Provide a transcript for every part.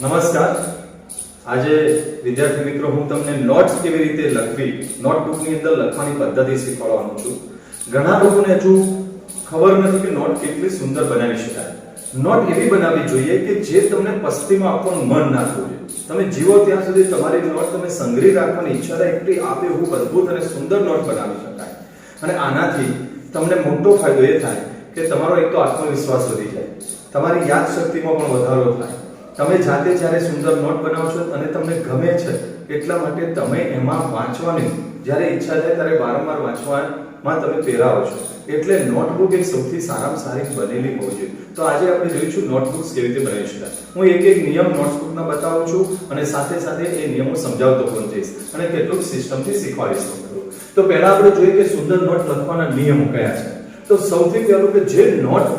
નમસ્કાર. આજે વિદ્યાર્થી મિત્રો હું તમને નોટ્સ કેવી રીતે લખવી, નોટબુકની અંદર લખવાની પદ્ધતિ શીખવાડવાનો છું. ઘણા લોકોને હજુ ખબર નથી કે નોટ કેટલી સુંદર બનાવી શકાય. નોટ એવી બનાવવી જોઈએ કે જે તમને પસ્તીમાં આપવાનું મન ના થવું જોઈએ. તમે જીવો ત્યાં સુધી તમારી નોટ તમે સંગ્રહી રાખવાની ઈચ્છા થાય એટલી આપે એવું અદ્ભુત અને સુંદર નોટ બનાવી શકાય. અને આનાથી તમને મોટો ફાયદો એ થાય કે તમારો એક તો આત્મવિશ્વાસ વધી જાય, તમારી યાદ શક્તિમાં પણ વધારો થાય. તમે જાતે જ્યારે સુંદર નોટ બનાવો છો અને તમને ગમે છે એટલા માટે તમે એમાં વાંચવાની જ્યારે ઈચ્છા થાય ત્યારે વારંવાર વાંચવામાં તમે પ્રેરાવો છો. એટલે નોટબુક એક સૌથી સારામાં સારી બનેલી હોવી જોઈએ. તો આજે આપણે જોઈશું નોટબુક્સ કેવી રીતે બનાવી શકાય. હું એક નિયમ નોટબુકના બતાવું છું અને સાથે સાથે એ નિયમો સમજાવતો પણ જઈશ અને કેટલુંક સિસ્ટમથી શીખવાડીશ પણ. તો પહેલા આપણે જોઈએ કે સુંદર નોટ લખવાના નિયમો કયા છે. તો સૌથી પહેલું કે જે નોટ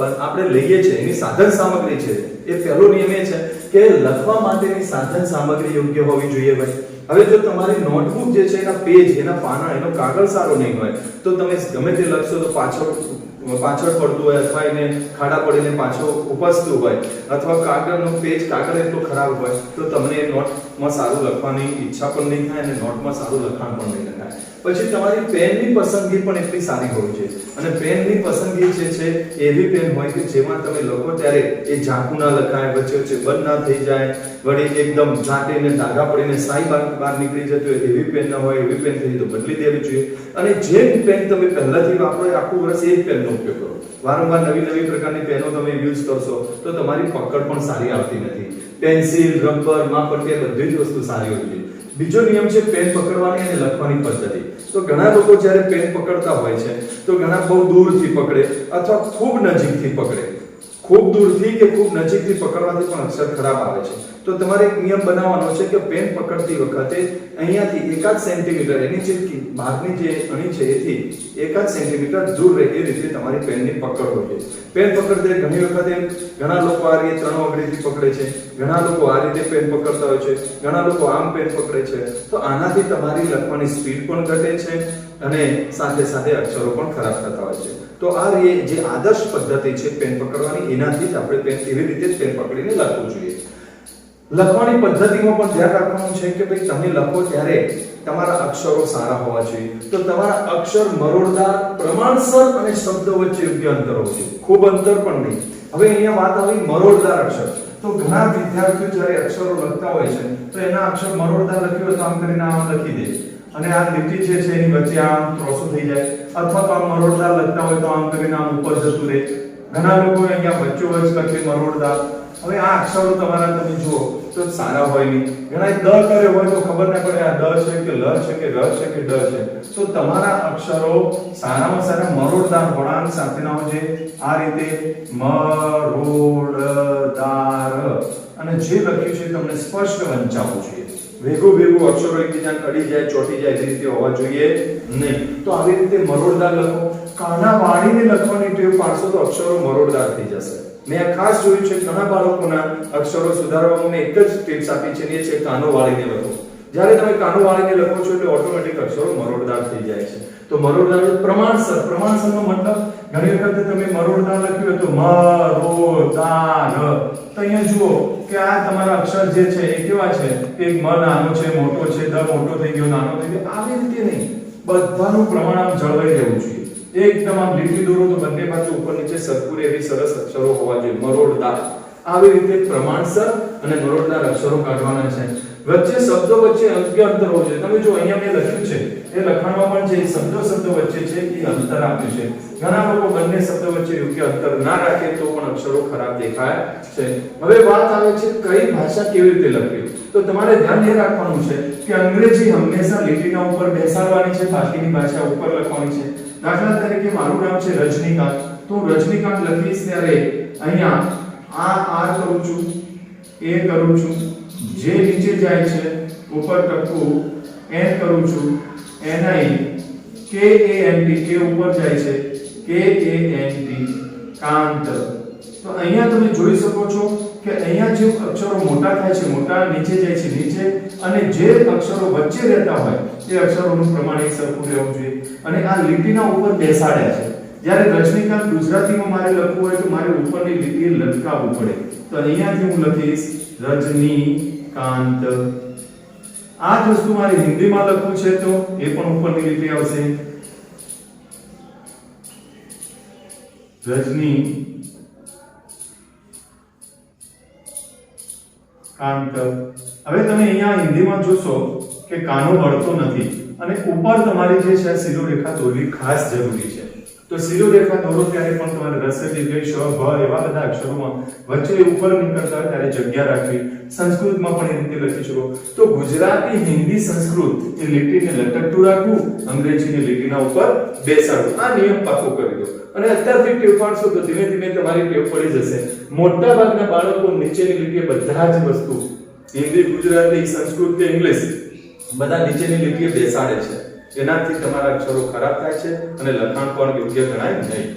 આપણે લઈએ છીએ એની સાધન સામગ્રી છે, એ પહેલો નિયમ એ છે કે લખવા માટેની સાધન સામગ્રી યોગ્ય હોવી જોઈએ ભાઈ. હવે જો તમારી નોટબુક જે છે એના પેજ, એના પાના, એનો કાગળ સારો નહીં હોય તો તમે ગમે તે લખશો તો પાછળ પડતું હોય અથવા એને ખાડા પડીને પાછો ઉપસતું હોય અથવા કાગળનો પેજ કાગળ એટલો ખરાબ હોય તો તમને એ નોટમાં સારું લખવાની ઈચ્છા પણ નહીં થાય અને નોટમાં સારું લખાણ પણ નહીં થાય. પછી તમારી પેનની પસંદગી પણ એટલી સારી હોવી જોઈએ અને પેનની પસંદગી જે છે એવી પેન હોય કે જેમાં તમે લખો ત્યારે એ ઝાંખું ના લખાય, વચ્ચે વચ્ચે બંધ ના થઈ જાય, વળી એકદમ ઝાંટીને ડાઘા પડીને સાઈ બહાર નીકળી જતી હોય એવી પેન ના હોય. એવી પેન થઈ તો બદલી દેવી જોઈએ. અને જે પેન તમે પહેલાથી વાપરો આખું વર્ષ એ જ પેનનો ઉપયોગ કરો. વારંવાર નવી પ્રકારની પેનો તમે યુઝ કરશો તો તમારી પકડ પણ સારી આવતી નથી. પેન્સિલ, રબર, માપપટ્ટી બધી જ વસ્તુ સારી હોવી જોઈએ. બીજો નિયમ છે પેન પકડવાની અને લખવાની પદ્ધતિ. તો ઘણા લોકો જ્યારે પેન પકડતા હોય છે તો ઘણા બહુ દૂરથી પકડે અથવા ખૂબ નજીકથી પકડે. ખૂબ દૂરથી કે ખૂબ નજીકથી પકડવાથી પણ અક્ષર ખરાબ આવે છે. તો તમારે એક નિયમ બનાવવાનો છે કે પેન પકડતી વખતે અહીંયાથી 1.5 સેન્ટીમીટર એની જે બહારની જે અણી છે એથી 1.5 સેન્ટીમીટર દૂર રહે એ રીતે તમારી પેનની પકડ હોય છે. પેન પકડતે ઘણી વખતે ઘણા લોકો આ રીતે 3 આંગળીથી પકડે છે, ઘણા લોકો આ રીતે પેન પકડતા હોય છે, ઘણા લોકો આમ પેન પકડે છે. તો આનાથી તમારી લખવાની સ્પીડ પણ ઘટે છે અને સાથે સાથે અક્ષરો પણ ખરાબ થતા હોય છે. તો આ જે આદર્શ પદ્ધતિ છે પેન પકડવાની, એનાથી જ આપણે પેન એવી રીતે પેન પકડીને લખવું જોઈએ. લખવાની પદ્ધતિમાં પણ ધ્યાન રાખવાનું છે કે ભાઈ તમે લખો ત્યારે તમારા અક્ષરો સારા હોવા જોઈએ. તો તમારા અક્ષર મરોડદાર, પ્રમાણસર અને શબ્દો વચ્ચે યોગ્ય અંતર હોવું જોઈએ. ખૂબ અંતર પણ નહીં. હવે અહીંયા વાત આવી મરોડદાર અક્ષર. તો ઘણા વિદ્યાર્થીઓ જ્યારે અક્ષરો લખતા હોય છે તો એના અક્ષર મરોડદાર લખ્યું હોય તો આમ કરીને આમ લખી દે અને આ લીટી જે છે એની વચ્ચે આમ ત્રોસું થઈ જાય, અથવા તો આમ મરોડદાર લખતા હોય તો આમ કરીને આમ ઉપર જતું રહે. ઘણા લોકો અહીંયા વચ્ચોવચ લખે મરોડદાર. હવે આ અક્ષરો તમારા તમે જુઓ તો સારા હોય નહીં. ઘણા દ કરે હોય તો ખબર ના પડે આ દ છે કે લ છે કે ર છે કે ડ છે. તો તમારા અક્ષરો સારામાં સારા મરોડદાર વળાંક સાથેના હોય છે. આ રીતે મરોડદાર અને જે લખ્યું છે તમને સ્પષ્ટ વંચાવવું જોઈએ. ભેગું અક્ષરો એકબીજાને અડી જાય, ચોંટી જાય એ રીતે હોવા જોઈએ નહીં. તો આવી રીતે મરોડદાર લખો. કાના વાળીને લખવાની ટેવ પાડશો તો અક્ષરો મરોડદાર થઈ જશે. મેં ખાસ જોયું છે ઘણા બાળકોના અક્ષરો સુધારવામાં મેં એક જ ટિપ્સ આપી છે, એ છે કાનો વાળીને લખો. જ્યારે તમે કાનો વાળીને લખો છો એટલે ઓટોમેટિક અક્ષરો મરોડદાર થઈ જાય છે. તો મરોડદાર પ્રમાણસર. પ્રમાણસરનો મતલબ ઘણી વખત તમે મરોડદાર લખ્યું હોય તો મરોદાર. તો અહીંયા જુઓ કે આ તમારા અક્ષર જે છે એ કેવા છે કે મ નાનો છે, મોટો છે, દ મોટો થઈ ગયો, નાનો થઈ ગયો, આવી રીતે નહીં. બધાનું પ્રમાણ આમ જળવાઈ રહેવું જોઈએ. એકદમ આમ લીટી દોરો તો બંને બાજુ ઉપર નીચે સરખું એવી સરસ અક્ષરો હોવા જોઈએ. મરોડદાર. આવી રીતે પ્રમાણસર અને મરોડદાર અક્ષરો કાઢવાના છે. વચ્ચે શબ્દો વચ્ચે યોગ્ય અંતર હોવું જોઈએ. તમે જો અહીંયા મેં લખ્યું છે એ લખાણમાં પણ જે શબ્દો વચ્ચે છે એ અંતર આપ્યું છે. ઘણા લોકો બંને શબ્દો વચ્ચે યોગ્ય અંતર ના રાખે તો પણ અક્ષરો ખરાબ દેખાય છે. હવે વાત આવે છે કઈ ભાષા કેવી રીતે લખવી. તો તમારે ધ્યાન એ રાખવાનું છે કે અંગ્રેજી હંમેશા લીટીના ઉપર બેસાડવાની છે, બાકીની ભાષા ઉપર લખવાની છે. દાખલા તરીકે મારું નામ છે રજનીકાંત. તો રજનીકાંત લખીશ ત્યારે અહીંયા આ આર કરું છું, એ કરું છું, જે નીચે જાય છે ઉપર ટપકું એન કરું છું, એનઆઈ કે એ એન ટી કે ઉપર જાય છે કે એ એન ટી કાંત. તો અહીંયા તમે જોઈ શકો છો કે અહીંયા જે અક્ષરો મોટા થાય છે મોટા, નીચે જાય છે નીચે, અને જે અક્ષરો વચ્ચે રહેતા હોય એ અક્ષરોનું પ્રમાણ એક સરખું રહેવું જોઈએ. અને આ લીટીના ઉપર બેસાડ્યા છે. જ્યારે રજનીકાંત ગુજરાતીમાં મારે લખવું હોય તો મારે ઉપરની લીટી લટકાવવું પડે. તો અહીંયાથી હું લખીશ રજનીકાંત. આ જ વસ્તુ મારે હિન્દીમાં લખવું છે તો એ પણ ઉપરની લીટી આવશે રજનીકાંત. હવે તમે અહીંયા હિન્દીમાં જોશો કે કાનો વળતો નથી અને ઉપર તમારી જે છે સીધો રેખા દોરવી ખાસ જરૂરી છે. તો સીધો રેખા દોરો ત્યારે પણ તમારે રસ દીર્ઘ શ ભ એવા બધા અક્ષરોમાં વચ્ચે ઉપર નીકળતા હોય ત્યારે જગ્યા રાખવી. સંસ્કૃતમાં પણ એ રીતે લખી શકો. તો ગુજરાતી, હિન્દી, સંસ્કૃત એ લીટીને લટકતું રાખવું, અંગ્રેજીની લીટીના ઉપર બેસાડવું. આ નિયમ પાકો કરી દો અને અત્યારથી ટેવ પાડશો તો ધીમે ધીમે તમારી ટેવ પડી જશે. મોટા ભાગના બાળકો નીચેની લીટીએ બધા જ વસ્તુ હિન્દી, ગુજરાતી, સંસ્કૃત કે ઇંગ્લિશ બધા નીચેની લીટીએ બેસાડે છે. એનાથી તમારા અક્ષરો ખરાબ થાય છે અને લખાણ પણ યોગ્ય ગણાય નહીં.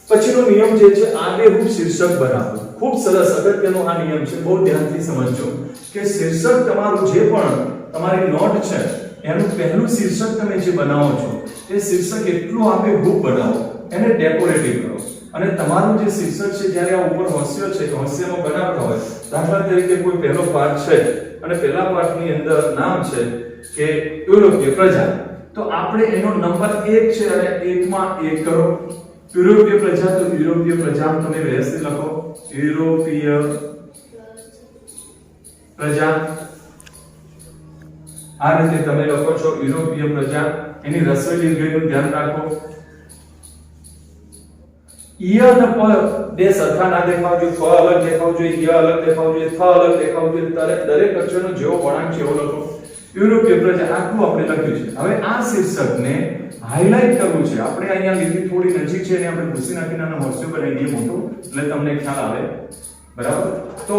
પછીનો નિયમ જે છે આબેહૂબ શીર્ષક બનાવવું. ખૂબ સરસ અગત્યનો આ નિયમ છે, બહુ ધ્યાનથી સમજજો કે શીર્ષક તમારું જે પણ તમારી નોટ છે એનું પહેલું શીર્ષક તમે જે બનાવો છો એ શીર્ષક એટલું આબેહૂબ બનાવો, એને ડેકોરેટિવ કરો. અને તમારું જે શીર્ષક છે જ્યારે આ ઉપર હાસ્ય છે કે હાસ્યમાં બનાવતા હોય, દાખલા તરીકે કોઈ પહેલો પાઠ છે અને પહેલા પાઠની અંદર નામ છે કે યુરોપીય પ્રજા, તો આપણે એનો નંબર 1 છે અને 1 માં 1 કરો. યુરોપીય પ્રજા, તો યુરોપીય પ્રજા તમે વ્યવસ્થિત લખો યુરોપીય પ્રજા. આ રીતે તમે લખો છો યુરોપીય પ્રજા. એની રસ્વ દીર્ઘનું ધ્યાન રાખો. ય અને પ બે સરખા ના દેખાવ જોઈએ, ફ અલગ દેખાવ જોઈએ, ય અલગ દેખાવ જોઈએ, થ અલગ દેખાવ જોઈએ. દરેક અક્ષરનો જેવો વળાંક છે એવો લખો. યુરોપીય પ્રજા આટલું આપણે લખ્યું છે. હવે આ શીર્ષકને હાઇલાઇટ કરવું છે. આપણે અહીંયા લીટી થોડી નજીક છે અને આપણે ભૂસી નાખીને આનો હાસ્ય બનાવી દઈએ મોટો, એટલે તમને ખ્યાલ આવે. બરાબર? તો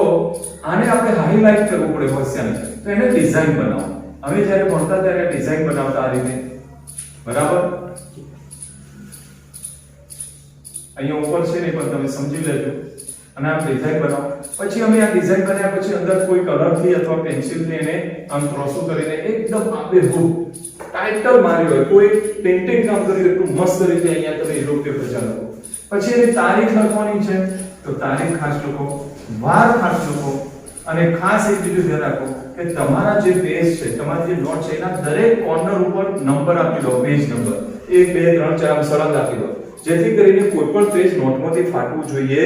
આને આપણે હાઇલાઇટ કરવું પડે હાસ્યને. તો એને ડિઝાઇન બનાવો. હવે જ્યારે ભણતા ત્યારે ડિઝાઇન બનાવતા આ રીતે. બરાબર? અહીંયા ઉપર છે ને પણ તમે સમજી લેજો અને આ ડિઝાઇન બનાવો. પછી અમે આ ડિઝાઇન બનાવ્યા પછી અંદર કોઈ કલરથી અથવા પેન્સિલથી એને આમ ક્રોસો કરીને એકદમ આબેહૂબ ટાઇટલ માર્યું હોય, કોઈ પેઇન્ટિંગ કામ કર્યું એટલું મસ્ત રીતે અહીંયા તમે યુરોપીય પ્રજા લખો. પછી એની તારીખ લખવાની છે તો તારીખ ખાસ લખો, વાર ખાસ લખો અને ખાસ એક બીજું ધ્યાન રાખો કે તમારા જે પેજ છે, તમારી જે નોટ છે એના દરેક કોર્નર ઉપર નંબર આપી દો, પેજ નંબર 1 2 3 4 આમ સળંગ આપી દો, જેથી કરીને કોઈ પણ પેજ નોટમાંથી ફાટવું જોઈએ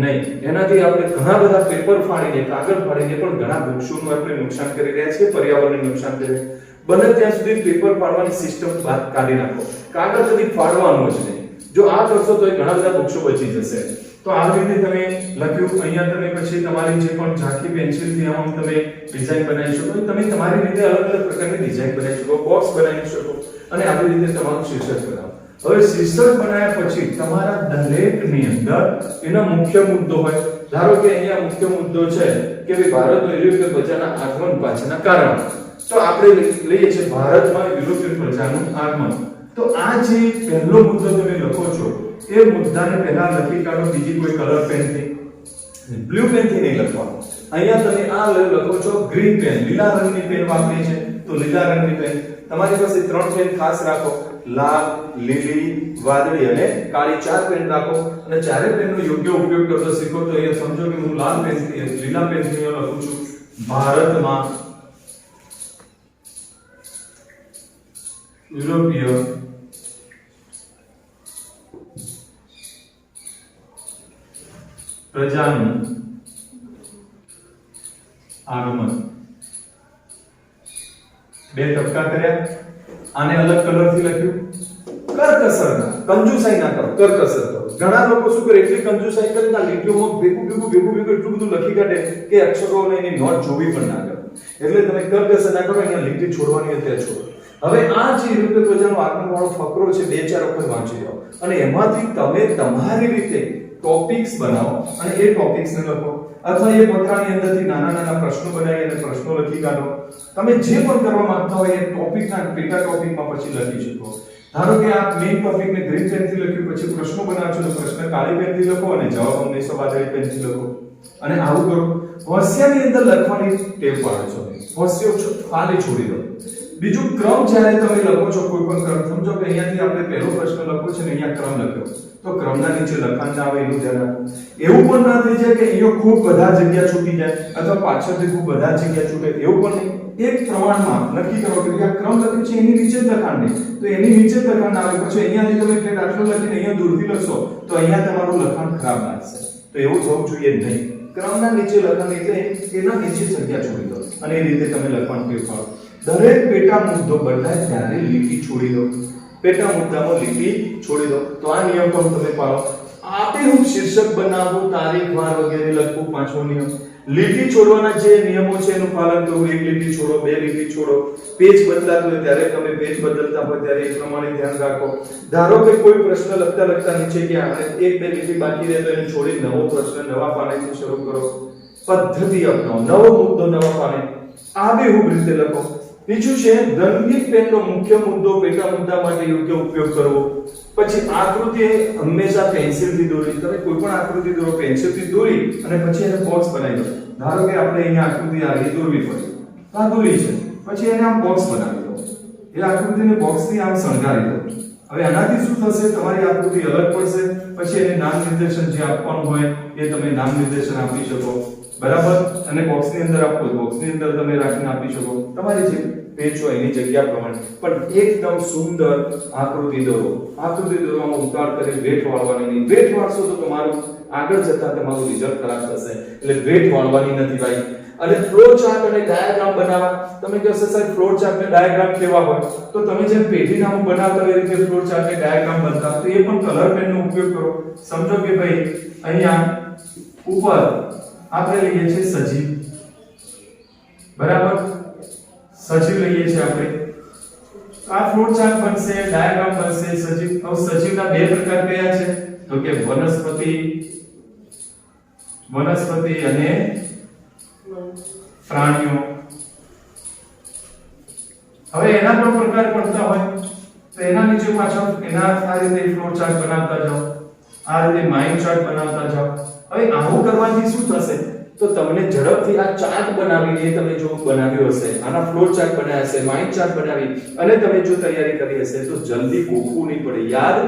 નહીં. એનાથી આપણે ઘણા બધા પેપર ફાડીને, કાગળ ફાડીને પણ ઘણા વૃક્ષોનું આપણે નુકસાન કરી રહ્યા છીએ, પર્યાવરણને નુકસાન કરી રહ્યા છીએ. બને ત્યાં સુધી પેપર ફાડવાની સિસ્ટમ બાદ કાઢી નાખો. કાગળ કદી ફાડવાનું જ નહીં. જો આ કરશો તો ઘણા બધા વૃક્ષો બચી જશે. તો આ રીતે તમે લખ્યું. અહીંયા તમે પછી તમારી જે પણ ઝાંખી પેન્સિલથી આમ તમે ડિઝાઇન બનાવી શકો. તમે તમારી રીતે અલગ અલગ પ્રકારની ડિઝાઇન બનાવી શકો, બોક્સ બનાવી શકો અને આવી રીતે તમારું શીર્ષક બનાવો. હવે શીર્ષક બનાવ્યા પછી તમારા દરેકની અંદર એનો મુખ્ય મુદ્દો હોય. ધારો કે અહીંયા મુખ્ય મુદ્દો છે કે ભારતમાં યુરોપીય પ્રજાના આગમન પાછળના કારણ. તો આપણે લઈએ છીએ ભારતમાં યુરોપીય પ્રજાનું આગમન. તો આ જે પહેલો મુદ્દો તમે લખો છો એ મુદ્દાને પહેલા લખી કાઢો બીજી કોઈ કલર પેનથી. બ્લુ પેનથી નહીં લખવાનું. અહીંયા તમે આ લખો છો ગ્રીન પેન, લીલા રંગની પેન વાપરી છે તો લીલા રંગની પેન. તમારી પાસે 3 પેન ખાસ રાખો, લાલ, લીલી, વાદળી અને કાળી 4 પેન રાખો અને ચારે પેનનો યોગ્ય ઉપયોગ કરતો શીખો. તો અહીંયા સમજો કે હું લાલ પેનથી, લીલા પેનથી લખું છું ભારતમાં યુરોપીય પ્રજાનું આગમન. 2 ટપકા કર્યા. આને અલગ કલરથી લખ્યું. કરકસર ના, કંજુસાઈ ના કરો, કરકસર કરો. ઘણા લોકો શું કરે, એટલી કંજુસાઈ કરે કે લીટીઓમાં ભેગું એટલું બધું લખી કાઢે કે અક્ષરોને એની નોટ જોવી પણ ના કરે. એટલે તમે કરકસર ના કરો, અહીંયા લીટી છોડવાની અત્યારે છોડો. હવે આ જે યુરોપીય પ્રજાનો આગમન વાળો ફકરો છે 2-4 વખત વાંચી લો અને એમાંથી તમે તમારી રીતે ટોપિક્સ બનાવો અને એ ટોપિક્સને લખો. અથવા એ પત્રની અંદરથી નાના પ્રશ્નો બનાવી અને પ્રશ્નો લખી કાઢો. તમે જે પણ કરવા માંગતા હોય એ ટોપિકના પેટા ટોપિકમાં પછી લખી શકો. ધારો કે આ મેઇન ટોપિકને ગ્રીન પેનથી લખ્યું, પછી પ્રશ્નો બનાવશો તો પ્રશ્ન કાળી પેનથી લખો અને જવાબ હંમેશા વાદળી પેનથી લખો. અને આવું કરો. હાસ્યની અંદર લખવાની ટેવ પાડો છો. હાસ્ય ખાલી છોડી દો. બીજું ક્રમ જ્યારે તમે લખો છો કોઈ પણ ક્રમ, સમજો કે અહીંયાથી આપણે પહેલો પ્રશ્ન લખ્યો છે ને અહીંયા ક્રમ લખ્યો, તો ક્રમના નીચે લખાણ ના આવે એનું ધ્યાન રાખો. એવું પણ ના થઈ જાય કે અહીંયા ખૂબ બધા જગ્યા છૂટી જાય અથવા પાછળથી ખૂબ બધા જગ્યા છૂટે, એવું પણ નહીં. એક પ્રમાણમાં નક્કી કરો કે આ ક્રમ લખ્યું છે એની નીચે જ લખાણ નહીં, તો એની નીચે જ લખાણ આવે. પછી અહીંયાથી તમે ફેર આટલું લખીને અહીંયા દૂરથી લખશો તો અહીંયા તમારું લખાણ ખરાબ લાગશે. તો એવું થવું જોઈએ નહીં. ક્રમના નીચે લખાણ એટલે એના નીચે જગ્યા છોડી દો અને એ રીતે તમે લખવાનું ફેરફારો. દરેક પેટા મુદ્દો બદલાય ત્યારે લીટી છોડી દો. પેટા મુદ્દામાં લીટી છોડી દો. તો આ નિયમ પણ તમે પાળો. આપેલું શીર્ષક બનાવવું, તારીખ, વાર વગેરે લખવું, પાંચમો નિયમ. લીટી છોડવાના જે નિયમો છે એનું પાલન કરવું. એક લીટી છોડો, બે લીટી છોડો. પેજ બદલાતું હોય ત્યારે તમે પેજ બદલતા હોય ત્યારે એ પ્રમાણે ધ્યાન રાખો. ધારો કે કોઈ પ્રશ્ન લખતા લખતા નીચે ગયા અને એક બે લીટી બાકી રહે તો એને છોડી નવો પ્રશ્ન નવા પાનેથી શરૂ કરો. પદ્ધતિ અપનાવો. નવો મુદ્દો નવા પાને આબેહૂબ રીતે લખો. બીજું છે રંગીન પેનનો મુખ્ય મુદ્દો પેટા મુદ્દા માટે યોગ્ય ઉપયોગ કરવો. પછી આકૃતિ હંમેશા પેન્સિલથી દોરી. તમે કોઈ પણ આકૃતિ દોરો પેન્સિલથી દોરી અને પછી એને બોક્સ બનાવી દો. ધારો કે આપણે અહીંયા આકૃતિ આ રીતે દોરવી પડે, આ દોરી છે, પછી એને આમ બોક્સ બનાવી દો. એ આકૃતિને બોક્સથી આમ શણગારી દો. હવે આનાથી શું થશે? તમારી આકૃતિ અલગ પડશે. પછી એને નામ નિર્દેશન જે આપવાનું હોય એ તમે નામ નિર્દેશન આપી શકો, બરાબર. અને બોક્સની અંદર આપો, બોક્સની અંદર તમે રાખીને આપી શકો તમારી જે પેજ હોય એની જગ્યા પ્રમાણે. પણ એકદમ સુંદર આકૃતિ દોરો. આકૃતિ દોરવામાં ઉતાર કરી વેઠ વાળવાની નહીં. વેઠ વાળશો તો તમારું આગળ જતા તમારું રિઝલ્ટ ખરાબ થશે. એટલે વેઠ વાળવાની નથી ભાઈ. અને ફ્લો ચાર્ટ અને ડાયાગ્રામ બનાવવા. તમે કહેશો સાહેબ ફ્લો ચાર્ટ અને ડાયાગ્રામ કેવા હોય? તો તમે જેમ પેઢીનામું બનાવતા એ રીતે ફ્લો ચાર્ટ અને ડાયાગ્રામ બનતા. તો એ પણ કલર પેનનો ઉપયોગ કરો. સમજો કે ભાઈ અહીંયા ઉપર આપણે લઈએ છીએ સજીવ, બરાબર. સજીવ લઈએ છીએ આપણે. આ ફ્લોર ચાર્ટ બનશે, ડાયાગ્રામ બનશે સજીવ. હવે સજીવના બે પ્રકાર કયા છે? તો કે વનસ્પતિ અને પ્રાણીઓ. હવે એના પણ પ્રકાર પડતા હોય તો એના નીચે પાછળ એના આ રીતે ફ્લોર ચાર્ટ બનાવતા જાઓ, આ રીતે માઇન્ડ ચાર્ટ બનાવતા જાઓ. હવે આવું કરવાથી શું થશે? તો તમને ઝડપથી આ ચાર્ટ બનાવીને તમે જો બનાવ્યો હશે, આના ફ્લોર ચાર્ટ બનાવ્યા હશે, માઇન્ડ ચાર્ટ બનાવી અને તમે જો તૈયારી કરી હશે તો જલ્દી ગોખવું નહીં પડે, યાદ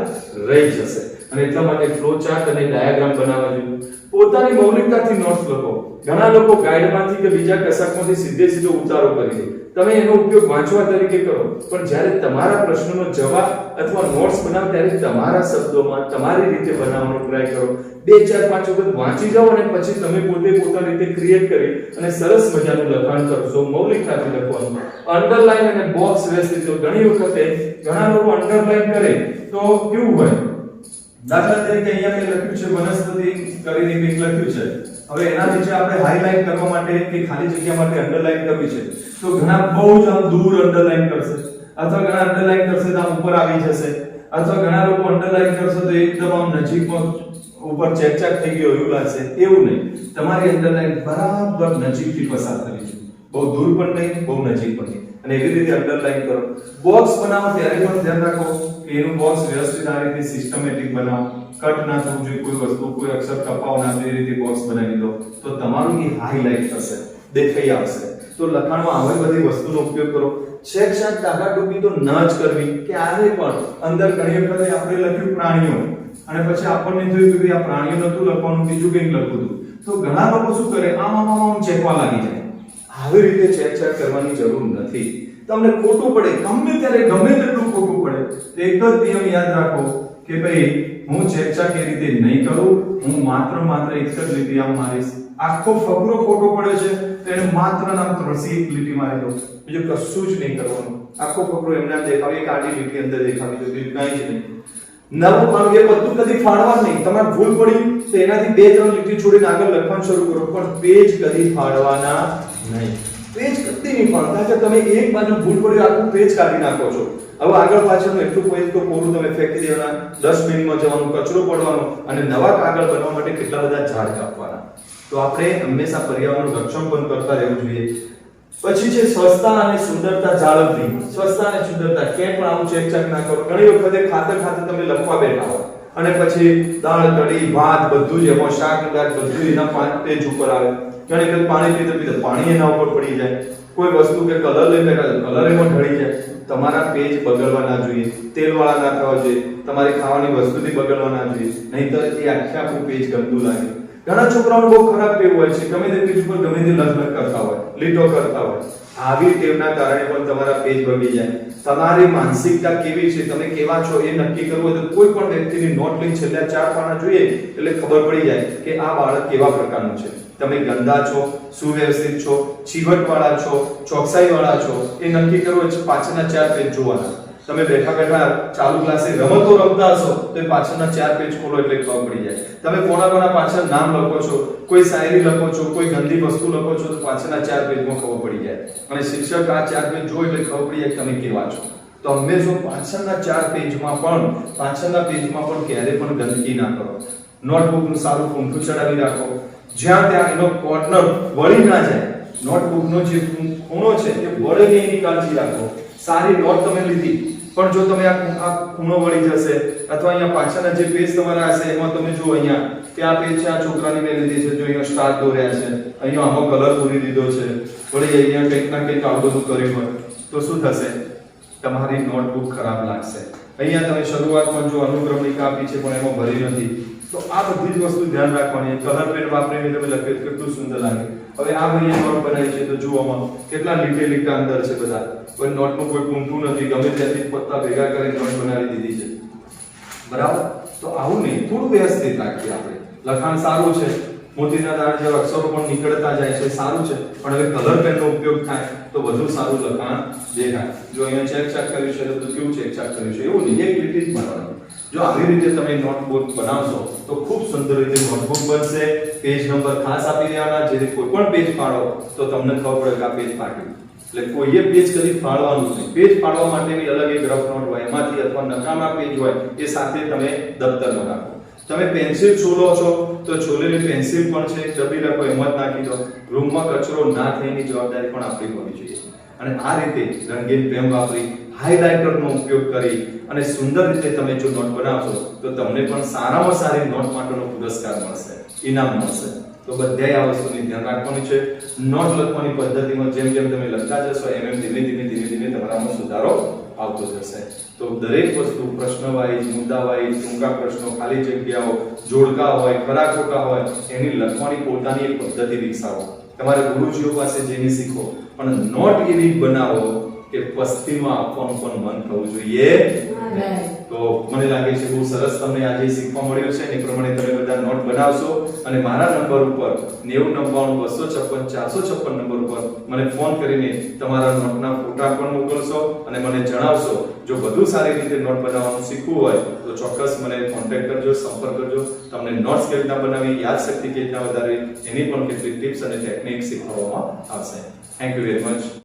રહી જશે. અને એટલા માટે ફ્લો ચાર્ટ અને ડાયાગ્રામ બનાવવા જોઈએ. પોતાની મૌલિકતાથી નોટ્સ લખો. ઘણા લોકો ગાઈડમાંથી કે બીજા કશાકમાંથી સીધો ઉતારો કરી દે. તમે એનો ઉપયોગ વાંચવા તરીકે કરો, પણ જ્યારે તમારા પ્રશ્નનો જવાબ અથવા નોટ્સ બનાવો ત્યારે તમારા શબ્દોમાં તમારી રીતે બનાવવાનો ટ્રાય કરો. 2 4 5 વખત વાંચી જાઓ અને પછી તમે પોતે પોતાની રીતે ક્રિએટ કરી અને સરસ મજાનું લખાણ કરશો. મૌલિકતાથી લખવાનું. અંડરલાઈન અને બોક્સ વ્યવસ્થિત. ઘણી વખતે ઘણા લોકો અંડરલાઈન કરે તો કેવું હોય? દાખલા તરીકે અહીંયા મેં લખ્યું છે વનસ્પતિ કરીને કંઈક લખ્યું છે. હવે એના નીચે આપણે હાઇલાઇટ કરવા માટે કે ખાલી જગ્યા માટે અંડરલાઈન કરવી છે તો ઘણા બહુ જ આમ દૂર અંડરલાઈન કરશે, અથવા ઘણા અંડરલાઈન કરશે તો આમ ઉપર આવી જશે, અથવા ઘણા લોકો અંડરલાઈન કરશે તો એકદમ આમ નજીકમાં ઉપર ચેકચાક થઈ ગયો એવું લાગશે. એવું નહીં. તમારી અંડરલાઈન બરાબર નજીકથી પસાર કરવી છે. બહુ દૂર પણ નહીં, બહુ નજીક પણ નહીં. અને એવી રીતે અંડરલાઈન કરો. બોક્સ બનાવો ત્યારે પણ ધ્યાન રાખો કે એનું બોક્સ વ્યવસ્થિત આ રીતે સિસ્ટમેટિક બનાવો. કટ ના થવું જોઈએ કોઈ વસ્તુ, કોઈ અક્ષર કપાવ ના એ રીતે બોક્સ બનાવી દો તો તમારું એ હાઇલાઇટ થશે, દેખાઈ આવશે. તો લખાણમાં આવી બધી વસ્તુનો ઉપયોગ કરો. છેકછાક ડાઘાડૂઘી તો ન જ કરવી. કે આને પણ અંદર ઘણી વખત આપણે લખ્યું પ્રાણીઓ અને પછી આપણને જોયું કે આ પ્રાણીઓ નતું લખવાનું, બીજું કંઈક લખ્યું હતું. તો ઘણા લોકો શું કરે? આમ ચેકવા લાગી જાય. આવી રીતે છેકછાક કરવાની જરૂર નથી. તમને ખોટું પડે ગમે ત્યારે, ગમે તેટલું ખોટું પડે, એક જ નિયમ યાદ રાખો કે ભાઈ હું છેકછાક એ રીતે નહીં કરું. હું માત્ર એક જ લીટી આમ મારીશ. આખો ફકરો ખોટો પડે છે તો એને માત્ર નામ 3 એક લીટી મારી દો. બીજું કશું જ નહીં કરવાનું. આખો ફકરો એમને દેખાવી, એક આડી લીટી અંદર દેખાવી દો, બીજું કાંઈ જ નહીં. નવું કામ એ બધું કદી ફાડવા નહીં. તમારે ભૂલ પડી તો એનાથી 2 3 લીટી છોડીને આગળ લખવાનું શરૂ કરો, પણ પેજ કદી ફાડવાના નહીં. પેજ કદી નહીં ફાડતા. કે તમે એક બાજુ ભૂલ પડી આખું પેજ કાઢી નાખો છો. હવે આગળ પાછળનું એટલું પેજ તો પૂરું તમે ફેંકી દેવાના, ડસ્ટબિનમાં જવાનું, કચરો પડવાનો અને નવા કાગળ બનવા માટે કેટલા બધા ઝાડ કાપવાના. તો આપણે હંમેશા પર્યાવરણનું રક્ષણ પણ કરતા રહેવું જોઈએ. પછી છે સ્વચ્છતા અને સુંદરતા જાળવવી. સ્વચ્છતા અને સુંદરતા ક્યાંય પણ આવું ચેકચાક ના કરો. ઘણી વખતે ખાતર તમે લખવા બેઠા હો અને પછી દાળ, કઢી, ભાત બધું જ એમાં શાક દાળ બધું એના પેજ ઉપર આવે. ઘણી વખત પાણી પીતા પીતા પાણી એના ઉપર પડી જાય, કોઈ વસ્તુ કે કલર લઈ બેઠા કલર એમાં ઢળી જાય. તમારા પેજ બગડવા ના જોઈએ, તેલવાળા ના થવા જોઈએ, તમારી ખાવાની વસ્તુથી બગડવા ના જોઈએ, નહીંતર એ આખું પેજ ગંદુ લાગે. ઘણા છોકરાઓને બહુ ખરાબ ટેવ હોય છે, ગમે તે પેજ ઉપર ગમે તે લગ્ન કરતા હોય, લીટો કરતા હોય. આવી ટેવના કારણે પણ તમારા પેજ બગડી જાય. તમારી માનસિકતા કેવી છે, તમે કેવા છો એ નક્કી કરવું હોય તો કોઈ પણ વ્યક્તિની નોટ લઈને છેલ્લા 4 પાના જોઈએ એટલે ખબર પડી જાય કે આ બાળક કેવા પ્રકારનું છે. તમે ગંદા છો, સુવ્યવસ્થિત છો, ચીવટવાળા છો, ચોકસાઈવાળા છો, એ નક્કી કરવું છે પાછળના 4 પેજ જોવાના. તમે બેઠા બેઠા ચાલુ ક્લાસે રમતો રમતા હશો તો એ પાછળના 4 પેજ ખોલો એટલે ખબર પડી જાય. તમે કોના પાછળ નામ લખો છો, કોઈ શાયરી લખો છો, કોઈ ગંદી વસ્તુ લખો છો તો પાછળના 4 પેજમાં ખબર પડી જાય. અને શિક્ષક આ 4 પેજ જોઈ એટલે ખબર પડી જાય કે તમે કેવા છો. તો હંમેશા પાછળના 4 પેજમાં પણ ક્યારે પણ ગંદકી ના કરો. નોટબુકનું સારું ખૂંટું ચડાવી રાખો, જ્યાં ત્યાં એનો કોર્નર વળી ના જાય. નોટબુકનો જે ખૂણો છે એ વળે નહીં એની કાળજી રાખો. સારી નોટ તમે લીધી પણ જો તમે આ ખૂણો વળી જશે અથવા અહીંયા પાછળના જે પેજ તમારા હશે એમાં તમે જો અહીંયા કે આ પેજ છે, આ છોકરાની મેં લીધી છે, જો અહીંયા સ્ટાર દોર્યા છે, અહીંયા આમાં કલર પૂરી દીધો છે, વળી અહીંયા કંઈક ના કંઈક આવું બધું કર્યું હોય તો શું થશે? તમારી નોટબુક ખરાબ લાગશે. અહીંયા તમે શરૂઆતમાં જો અનુક્રમણિકા આપી છે પણ એમાં ભરી નથી, તો આ બધી જ વસ્તુ ધ્યાન રાખવાની. કલર પેન વાપરીને તમે લખ્યું કેટલું સુંદર લાગે. હવે આ અહીંયા નોટ બનાવી છે તો જુઓમાં કેટલા લીટા અંદર છે બધા. કોઈ નોટનું કોઈ પૂંઠું નથી, ગમે ત્યાંથી પત્તા ભેગા કરીને નોટ બનાવી દીધી છે. બરાબર? તો આવું નહીં, થોડું વ્યવસ્થિત રાખીએ આપણે. લખાણ સારું છે, મોતીના દાણા જેવા અક્ષરો પણ નીકળતા જાય છે, સારું છે, પણ હવે કલર પેનનો ઉપયોગ થાય તો વધુ સારું લખાણ દેખાય. જો અહીંયા ચેક કર્યું છે તો કેવું ચેક કર્યું છે એવું નહીં, એક લીટી જ મારવાનું. જો આવી રીતે તમે નોટબુક બનાવશો તો ખૂબ સુંદર રીતે નોટબુક બનશે. પેજ નંબર ખાસ આપી દેવાના, જેથી કોઈ પણ પેજ ફાળો તો તમને ખબર પડે કે આ પેજ ફાટ્યું. એટલે કોઈએ પેજ કદી ફાળવાનું નહીં. પેજ ફાળવા માટેની અલગ એક રફ નોટ હોય, એમાંથી અથવા નકામા પેજ હોય એ સાથે તમે દફતરમાં રાખો. તમે પેન્સિલ છોલો છો તો છોલેલી પેન્સિલ પણ છે ડબ્બી રાખો, એમાં જ નાખી દો. રૂમમાં કચરો ના થાય એની જવાબદારી પણ આપણી હોવી જોઈએ. અને આ રીતે રંગીન પેન વાપરી, હાઇલાઇટરનો ઉપયોગ કરી અને સુંદર રીતે તમે જો નોટ બનાવશો તો તમને પણ સારામાં સારી નોટ માટેનો પુરસ્કાર મળશે, ઇનામ મળશે. તો બધાય આ વસ્તુની ધ્યાન રાખવાની છે. નોટ લખવાની પદ્ધતિમાં જેમ જેમ તમે લખતા જશો એમ ધીમે તમારામાં સુધારો આવતો જશે. તો દરેક વસ્તુ પ્રશ્નવાઇઝ, મુદ્દાવાઇઝ, ટૂંકા પ્રશ્નો, ખાલી જગ્યાઓ, જોડકા હોય, ખરા ખોટા હોય, એની લખવાની પોતાની એક પદ્ધતિ વિકસાવો. તમારે ગુરુજીઓ પાસે જઈને શીખો, પણ નોટ એવી બનાવો કે પસ્તીમાં આપવાનું પણ મન થવું જોઈએ. તો મને લાગે છે બહુ સરસ તમને આજે શીખવા મળ્યું છે. એ પ્રમાણે તમે બધા નોટ બનાવશો અને મારા નંબર ઉપર 9099255456 નંબર ઉપર મને ફોન કરીને તમારા નોટના ફોટા પણ મોકલશો અને મને જણાવશો. જો બધું સારી રીતે નોટ બનાવવાનું શીખવું હોય તો ચોક્કસ મને કોન્ટેક્ટ કરજો, સંપર્ક કરજો. તમને નોટ્સ કેવી રીતના બનાવવી, યાદશક્તિ કેવી રીતના વધારવી, એની પણ કેટલીક ટિપ્સ અને ટેકનિક શીખવવામાં આવશે. Thank you very much.